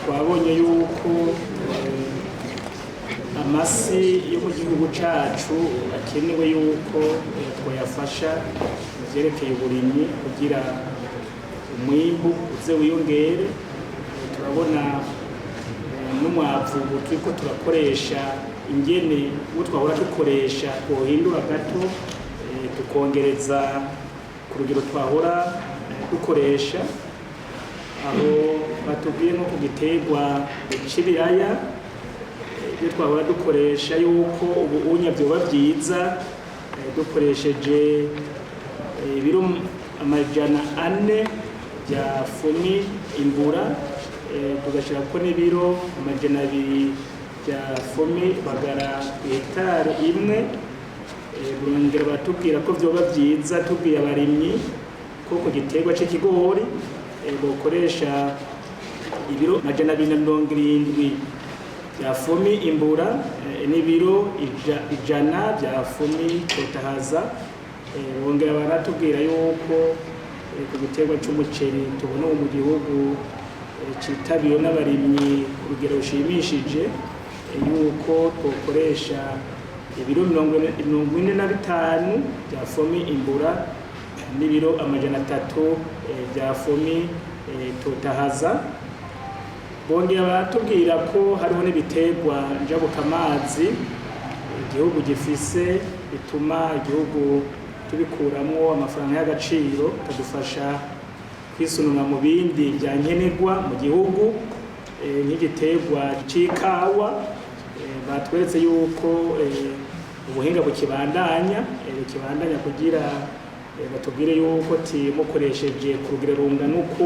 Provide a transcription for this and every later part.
twabonye yuko amasi yo mu gihugu cacu akenewe yuko twoyafasha mu vyerekeye uburimyi kugira umwimbu uze wiyongere. Turabona n'umwavu turiko turakoresha ingene uwo twahora dukoresha twohindura gato tukongereza ku rugero twahora dukoresha, aho batubwiye nko ku giterwa c'ibiraya iyo twahora dukoresha yuko ubunya vyoba vyiza dukoresheje ibiro 400 vya fumi imbura, tugashirako n'ibiro 200 vya fumi bagara hegitari imwe. Bongera batubwira ko vyoba vyiza tubwiye abarimyi ko ku giterwa c'ikigori bokoresha ibiro 270 vya fumi imbura n'ibiro 100 vya fumi totahaza. Bongera baratubwira yuko ku giterwa c'umuceri tubona mu gihugu citabiwe n'abarimyi ku rugero rushimishije, yuko twokoresha ibiro 45 vya fumi imbura n'ibiro 300 vya fumi totahaza. Bongera baratubwira ko hariho n'ibiterwa njabukamazi igihugu gifise bituma igihugu tubikuramwo amafaranga y'agaciro kadufasha kwisununa mu bindi vya nkenerwa mu gihugu, nk'igiterwa c'ikawa. Batweretse yuko ubuhinga bukibandanya kugira batubwire yuko mukoresheje ku rugero rungana uko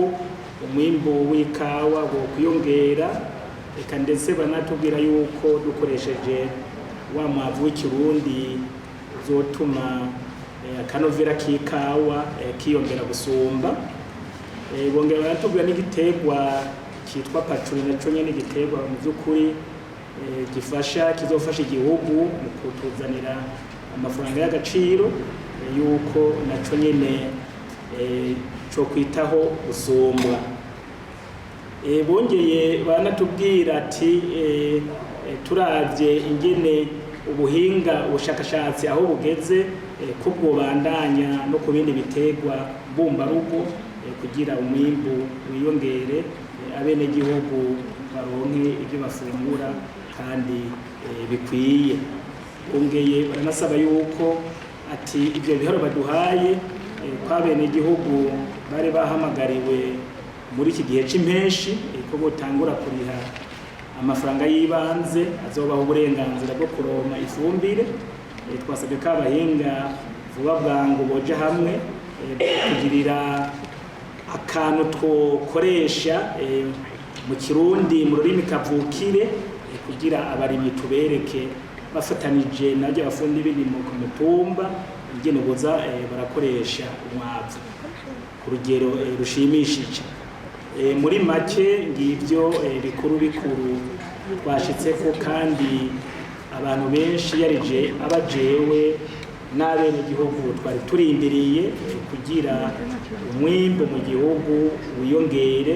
umwimbu w'ikawa wokwiyongera, eka ndetse banatubwira yuko dukoresheje wa mwavu w'ikirundi uzotuma akanovera k'ikawa kiyongera gusumba. Bongera baratubwira n'igiterwa kitwa pacuri, naco nyene igiterwa mu vy'ukuri kizofasha igihugu mu kutuzanira amafaranga y'agaciro, yuko naco nyene co kwitaho gusumbwa. Bongeye banatubwira ati turavye ingene ubushakashatsi aho bugeze ko bwobandanya no ku bindi biterwa mbumbarugo kugira umwimbu wiyongere, abenegihugu baronke ibyo bafungura kandi bikwiye. Bongeye baranasaba yuko ati ibyo biharo baduhaye ko abenegihugu bari bahamagariwe muri iki gihe c'impeshi ko botangura kuriha amafaranga y'ibanze azobaho uburenganzira bwo kuronka ifumbire. Twasabye ko abahinga vuba bwangu boja hamwe kugirira akantu twokoresha mu kirundi mu rurimi kavukire kugira abarimyi tubereke bafatanije n'abyo abafundi b'indimo ku mutumba ingene boza barakoresha umwavu ku rugero rushimishije. Muri make ngivyo bikuru twashitseko, kandi abantu benshi yarije abajewe n'abenegihugu twari turindiriye kugira umwimbu mu gihugu wiyongere,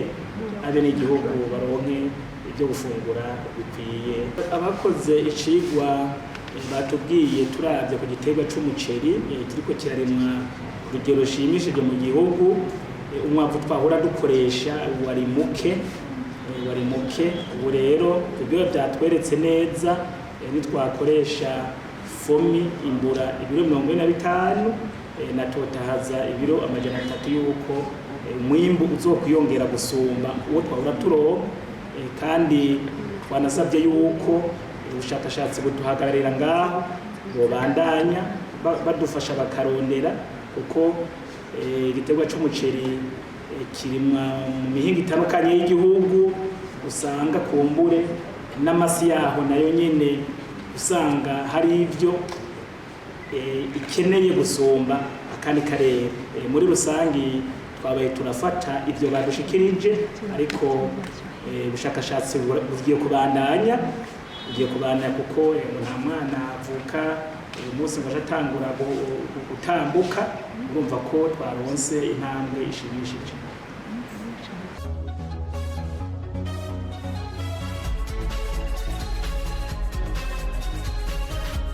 abenegihugu baronke ibyo gufungura bikwiye. Abakoze icigwa batubwiye turavye ku giterwa c'umuceri kiriko kirarimwa ku rugero rushimishije mu gihugu, umwavu twahora dukoresha wari muke. Ubu rero ibyo byatweretse neza nitwakoresha fomi imbura ibiro 45 na totahaza ibiro 300 yuko umwimbu uzokwiyongera gusumba uwo twahora turonka. Kandi twanasabye yuko ubushakashatsi buduhagararira ngaho bobandanya badufasha bakarondera, kuko igiterwa c'umuceri kirimwa mu mihingo itandukanye y'igihugu, usanga kumbure n'amasi yaho nayo nyene usanga hari ivyo ikeneye gusumba akandi karere. Muri rusangi twabaye turafata ivyo badushikirije, ariko ubushakashatsi bugiye kubandanya kuko nta mwana avuka uyu munsi ngo atangura gutambuka. Urumva ko twaronse intambwe ishimishije.